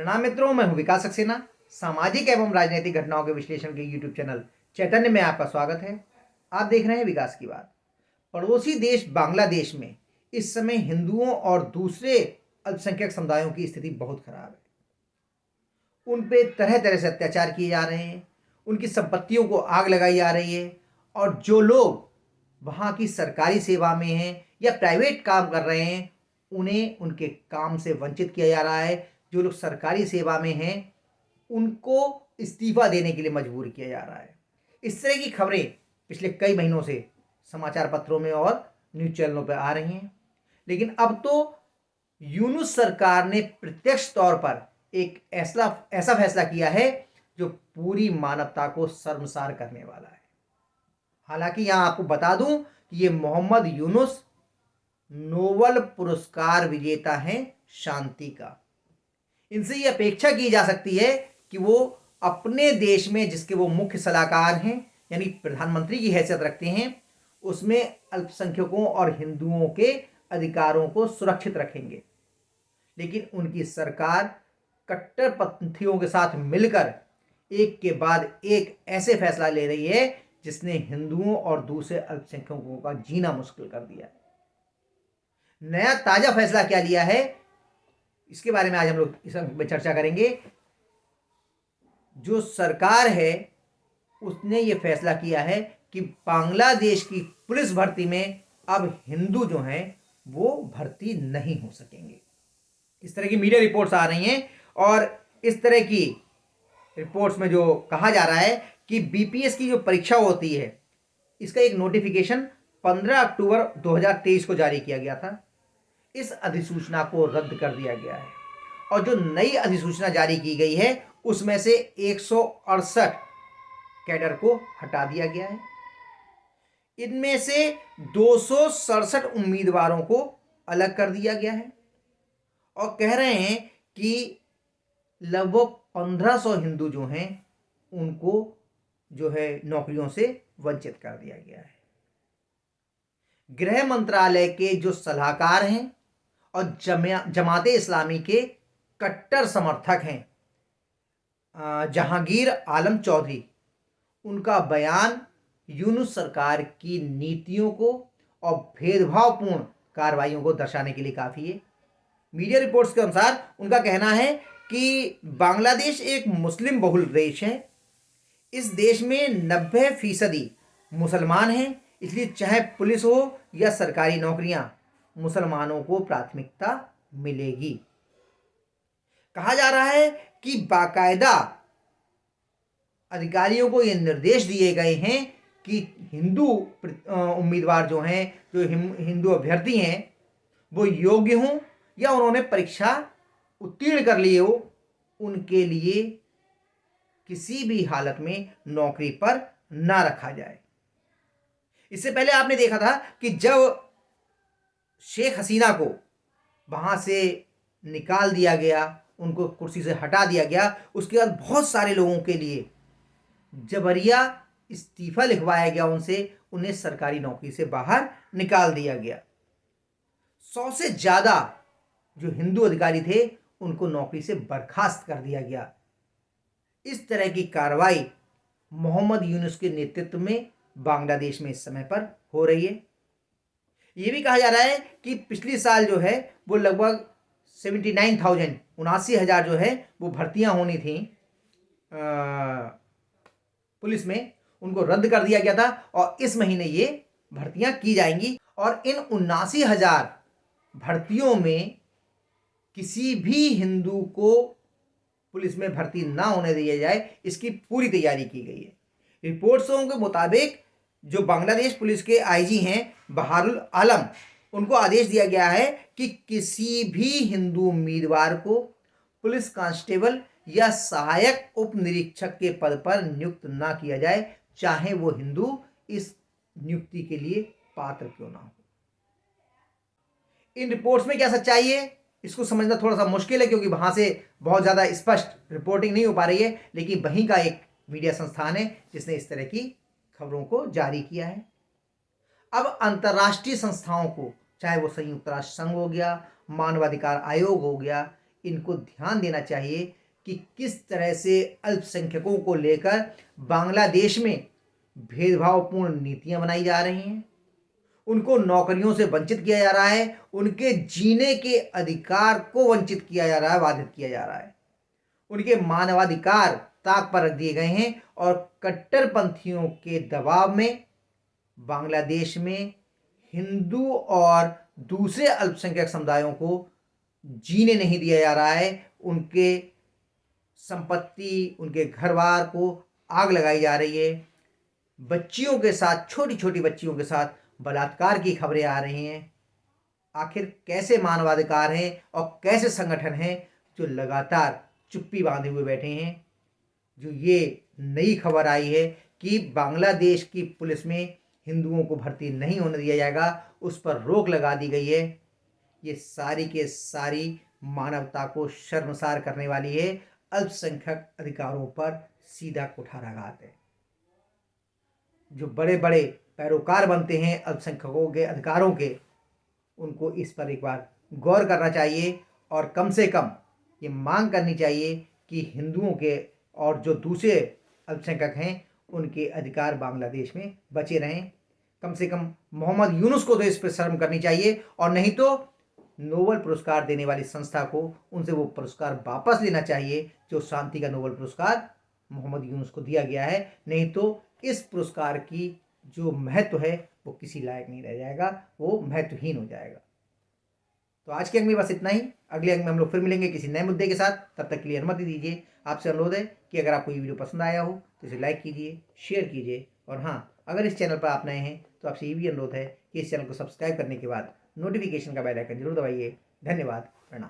प्रणाम मित्रों, मैं हूं विकास सक्सेना। सामाजिक एवं राजनीतिक घटनाओं के विश्लेषण के यूट्यूब चैनल चैतन्य में आपका स्वागत है। आप देख रहे हैं विकास की बात। पड़ोसी देश बांग्लादेश में इस समय हिंदुओं और दूसरे अल्पसंख्यक समुदायों की स्थिति बहुत खराब है। उन पे तरह तरह से अत्याचार किए जा रहे हैं, उनकी संपत्तियों को आग लगाई जा रही है और जो लोग वहाँ की सरकारी सेवा में हैं या प्राइवेट काम कर रहे हैं उन्हें उनके काम से वंचित किया जा रहा है। जो लोग सरकारी सेवा में हैं उनको इस्तीफा देने के लिए मजबूर किया जा रहा है। इस तरह की खबरें पिछले कई महीनों से समाचार पत्रों में और न्यूज़ चैनलों पर आ रही हैं, लेकिन अब तो यूनुस सरकार ने प्रत्यक्ष तौर पर एक ऐसा फैसला किया है जो पूरी मानवता को शर्मसार करने वाला है। हालांकि यहां आपको बता दूं कि ये मोहम्मद यूनुस नोबेल पुरस्कार विजेता हैं शांति का। इनसे ये अपेक्षा की जा सकती है कि वो अपने देश में जिसके वो मुख्य सलाहकार हैं यानी प्रधानमंत्री की हैसियत रखते हैं उसमें अल्पसंख्यकों और हिंदुओं के अधिकारों को सुरक्षित रखेंगे। लेकिन उनकी सरकार कट्टरपंथियों के साथ मिलकर एक के बाद एक ऐसे फैसला ले रही है जिसने हिंदुओं और दूसरे अल्पसंख्यकों का जीना मुश्किल कर दिया। नया ताजा फैसला क्या लिया है इसके बारे में आज हम लोग इस अंक में चर्चा करेंगे। जो सरकार है उसने ये फैसला किया है कि बांग्लादेश की पुलिस भर्ती में अब हिंदू जो हैं वो भर्ती नहीं हो सकेंगे। इस तरह की मीडिया रिपोर्ट्स आ रही हैं और इस तरह की रिपोर्ट्स में जो कहा जा रहा है कि बीपीएस की जो परीक्षा होती है इसका एक नोटिफिकेशन 15 अक्टूबर 2023 को जारी किया गया था। इस अधिसूचना को रद्द कर दिया गया है और जो नई अधिसूचना जारी की गई है उसमें से 168 कैडर को हटा दिया गया है। इनमें से 267 उम्मीदवारों को अलग कर दिया गया है और कह रहे हैं कि लगभग 1500 हिंदू जो हैं उनको जो है नौकरियों से वंचित कर दिया गया है। गृह मंत्रालय के जो सलाहकार हैं और जमाते इस्लामी के कट्टर समर्थक हैं जहांगीर आलम चौधरी, उनका बयान यूनुस सरकार की नीतियों को और भेदभावपूर्ण कार्रवाइयों को दर्शाने के लिए काफ़ी है। मीडिया रिपोर्ट्स के अनुसार उनका कहना है कि बांग्लादेश एक मुस्लिम बहुल देश है। इस देश में 90% मुसलमान हैं, इसलिए चाहे पुलिस हो या सरकारी नौकरियां मुसलमानों को प्राथमिकता मिलेगी। कहा जा रहा है कि बाकायदा अधिकारियों को यह निर्देश दिए गए हैं कि हिंदू उम्मीदवार जो हैं, जो हिंदू अभ्यर्थी हैं, वो योग्य हों या उन्होंने परीक्षा उत्तीर्ण कर लिए हो, उनके लिए किसी भी हालत में नौकरी पर ना रखा जाए। इससे पहले आपने देखा था कि जब शेख हसीना को वहां से निकाल दिया गया, उनको कुर्सी से हटा दिया गया, उसके बाद बहुत सारे लोगों के लिए जबरिया इस्तीफा लिखवाया गया, उन्हें सरकारी नौकरी से बाहर निकाल दिया गया। 100 से ज़्यादा जो हिंदू अधिकारी थे उनको नौकरी से बर्खास्त कर दिया गया। इस तरह की कार्रवाई मोहम्मद यूनुस के नेतृत्व में बांग्लादेश में इस समय पर हो रही है। ये भी कहा जा रहा है कि पिछली साल जो है वो लगभग 79,000 जो है वो भर्तियां होनी थी पुलिस में, उनको रद्द कर दिया गया था और इस महीने ये भर्तियां की जाएंगी। और इन 79,000 भर्तियों में किसी भी हिंदू को पुलिस में भर्ती ना होने दिया जाए, इसकी पूरी तैयारी की गई है। रिपोर्ट्सों के मुताबिक जो बांग्लादेश पुलिस के आईजी हैं बहारुल आलम, उनको आदेश दिया गया है कि किसी भी हिंदू उम्मीदवार को पुलिस कांस्टेबल या सहायक उप निरीक्षक के पद पर नियुक्त ना किया जाए, चाहे वो हिंदू इस नियुक्ति के लिए पात्र क्यों ना हो। इन रिपोर्ट्स में क्या सच्चाई है इसको समझना थोड़ा सा मुश्किल है, क्योंकि वहां से बहुत ज़्यादा स्पष्ट रिपोर्टिंग नहीं हो पा रही है, लेकिन वहीं का एक मीडिया संस्थान है जिसने इस तरह की खबरों को जारी किया है। अब अंतर्राष्ट्रीय संस्थाओं को, चाहे वो संयुक्त राष्ट्र संघ हो गया, मानवाधिकार आयोग हो गया, इनको ध्यान देना चाहिए कि किस तरह से अल्पसंख्यकों को लेकर बांग्लादेश में भेदभावपूर्ण नीतियां बनाई जा रही हैं, उनको नौकरियों से वंचित किया जा रहा है, उनके जीने के अधिकार को वंचित किया जा रहा है, बाधित किया जा रहा है, उनके मानवाधिकार ताक पर रख दिए गए हैं और कट्टरपंथियों के दबाव में बांग्लादेश में हिंदू और दूसरे अल्पसंख्यक समुदायों को जीने नहीं दिया जा रहा है। उनके संपत्ति, उनके घर बार को आग लगाई जा रही है। बच्चियों के साथ, छोटी छोटी बच्चियों के साथ बलात्कार की खबरें आ रही हैं। आखिर कैसे मानवाधिकार हैं और कैसे संगठन हैं जो लगातार चुप्पी बांधे हुए बैठे हैं? जो ये नई खबर आई है कि बांग्लादेश की पुलिस में हिंदुओं को भर्ती नहीं होने दिया जाएगा, उस पर रोक लगा दी गई है। ये सारी के सारी मानवता को शर्मसार करने वाली है, अल्पसंख्यक अधिकारों पर सीधा कुठाराघात है। जो बड़े बड़े पैरोकार बनते हैं अल्पसंख्यकों के अधिकारों के, उनको इस पर एक बार गौर करना चाहिए और कम से कम ये मांग करनी चाहिए कि हिंदुओं के और जो दूसरे अल्पसंख्यक हैं उनके अधिकार बांग्लादेश में बचे रहें। कम से कम मोहम्मद यूनुस को तो इस पर शर्म करनी चाहिए, और नहीं तो नोबेल पुरस्कार देने वाली संस्था को उनसे वो पुरस्कार वापस लेना चाहिए जो शांति का नोबेल पुरस्कार मोहम्मद यूनुस को दिया गया है। नहीं तो इस पुरस्कार की जो महत्व है वो किसी लायक नहीं रह जाएगा, वो महत्वहीन हो जाएगा। तो आज के अंक में बस इतना ही। अगले अंक में हम लोग फिर मिलेंगे किसी नए मुद्दे के साथ। तब तक के लिए अनुमति दीजिए। आपसे अनुरोध है कि अगर आपको ये वीडियो पसंद आया हो तो इसे लाइक कीजिए, शेयर कीजिए, और हाँ, अगर इस चैनल पर आप नए हैं तो आपसे ये भी अनुरोध है कि इस चैनल को सब्सक्राइब करने के बाद नोटिफिकेशन का बेल आइकन जरूर दबाइए। धन्यवाद। प्रणाम।